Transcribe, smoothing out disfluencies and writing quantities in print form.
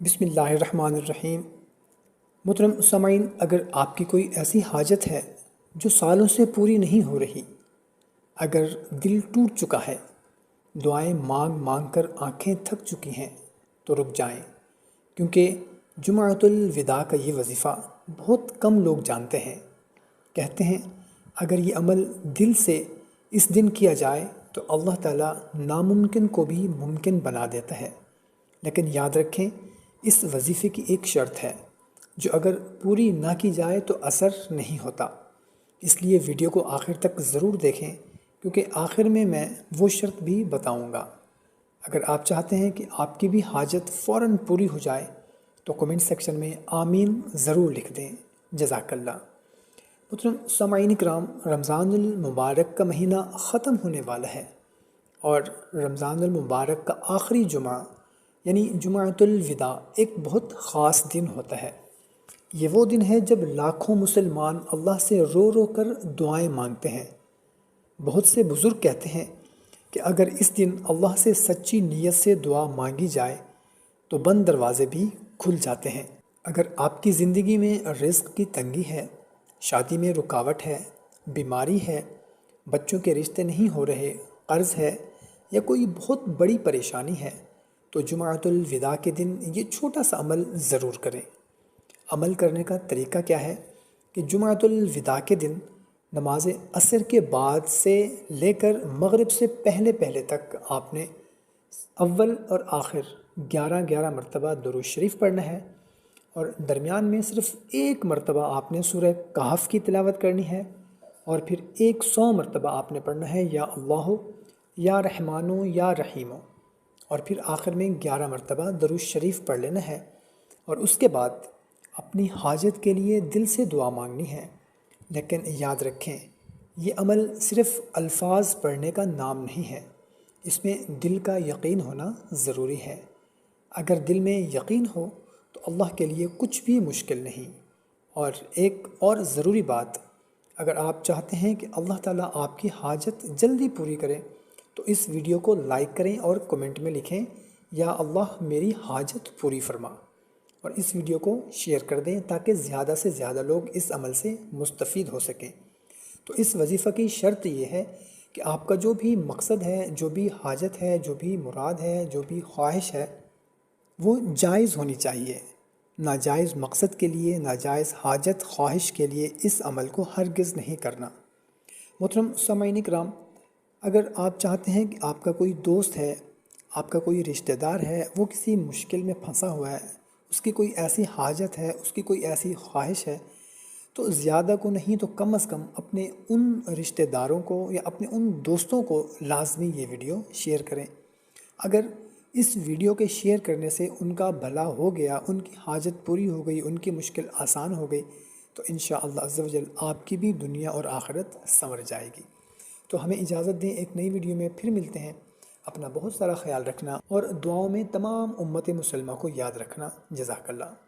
بسم اللہ الرحمن الرحیم۔ محترم سامعین، اگر آپ کی کوئی ایسی حاجت ہے جو سالوں سے پوری نہیں ہو رہی، اگر دل ٹوٹ چکا ہے، دعائیں مانگ مانگ کر آنکھیں تھک چکی ہیں، تو رک جائیں، کیونکہ جمعۃ الوداع کا یہ وظیفہ بہت کم لوگ جانتے ہیں۔ کہتے ہیں اگر یہ عمل دل سے اس دن کیا جائے تو اللہ تعالیٰ ناممکن کو بھی ممکن بنا دیتا ہے، لیکن یاد رکھیں اس وظیفے کی ایک شرط ہے جو اگر پوری نہ کی جائے تو اثر نہیں ہوتا۔ اس لیے ویڈیو کو آخر تک ضرور دیکھیں، کیونکہ آخر میں وہ شرط بھی بتاؤں گا۔ اگر آپ چاہتے ہیں کہ آپ کی بھی حاجت فوراً پوری ہو جائے تو کمنٹ سیکشن میں آمین ضرور لکھ دیں۔ جزاک اللہ۔ محترم سامعین کرام، رمضان المبارک کا مہینہ ختم ہونے والا ہے، اور رمضان المبارک کا آخری جمعہ یعنی جمعۃ الوداع ایک بہت خاص دن ہوتا ہے۔ یہ وہ دن ہے جب لاکھوں مسلمان اللہ سے رو رو کر دعائیں مانگتے ہیں۔ بہت سے بزرگ کہتے ہیں کہ اگر اس دن اللہ سے سچی نیت سے دعا مانگی جائے تو بند دروازے بھی کھل جاتے ہیں۔ اگر آپ کی زندگی میں رزق کی تنگی ہے، شادی میں رکاوٹ ہے، بیماری ہے، بچوں کے رشتے نہیں ہو رہے، قرض ہے، یا کوئی بہت بڑی پریشانی ہے، تو جمعۃ الوداع کے دن یہ چھوٹا سا عمل ضرور کریں۔ عمل کرنے کا طریقہ کیا ہے کہ جمعۃ الوداع کے دن نماز عصر کے بعد سے لے کر مغرب سے پہلے تک آپ نے اول اور آخر 11 مرتبہ درود شریف پڑھنا ہے، اور درمیان میں صرف ایک مرتبہ آپ نے سورہ کہف کی تلاوت کرنی ہے، اور پھر 100 مرتبہ آپ نے پڑھنا ہے یا اللہ یا رحمانو یا رحیمو، اور پھر آخر میں 11 مرتبہ درود شریف پڑھ لینا ہے، اور اس کے بعد اپنی حاجت کے لیے دل سے دعا مانگنی ہے۔ لیکن یاد رکھیں یہ عمل صرف الفاظ پڑھنے کا نام نہیں ہے، اس میں دل کا یقین ہونا ضروری ہے۔ اگر دل میں یقین ہو تو اللہ کے لیے کچھ بھی مشکل نہیں۔ اور ایک اور ضروری بات، اگر آپ چاہتے ہیں کہ اللہ تعالیٰ آپ کی حاجت جلدی پوری کرے تو اس ویڈیو کو لائک کریں اور کمنٹ میں لکھیں یا اللہ میری حاجت پوری فرما، اور اس ویڈیو کو شیئر کر دیں تاکہ زیادہ سے زیادہ لوگ اس عمل سے مستفید ہو سکیں۔ تو اس وظیفہ کی شرط یہ ہے کہ آپ کا جو بھی مقصد ہے، جو بھی حاجت ہے، جو بھی مراد ہے، جو بھی خواہش ہے، وہ جائز ہونی چاہیے۔ ناجائز مقصد کے لیے، ناجائز حاجت خواہش کے لیے اس عمل کو ہرگز نہیں کرنا۔ محترم سامعین کرام، اگر آپ چاہتے ہیں کہ آپ کا کوئی دوست ہے، آپ کا کوئی رشتہ دار ہے، وہ کسی مشکل میں پھنسا ہوا ہے، اس کی کوئی ایسی حاجت ہے، اس کی کوئی ایسی خواہش ہے، تو زیادہ کو نہیں تو کم از کم اپنے ان رشتہ داروں کو یا اپنے ان دوستوں کو لازمی یہ ویڈیو شیئر کریں۔ اگر اس ویڈیو کے شیئر کرنے سے ان کا بھلا ہو گیا، ان کی حاجت پوری ہو گئی، ان کی مشکل آسان ہو گئی، تو انشاءاللہ عز و جل آپ کی بھی دنیا اور آخرت سنور جائے گی۔ تو ہمیں اجازت دیں، ایک نئی ویڈیو میں پھر ملتے ہیں۔ اپنا بہت سارا خیال رکھنا، اور دعاؤں میں تمام امت مسلمہ کو یاد رکھنا۔ جزاک اللہ۔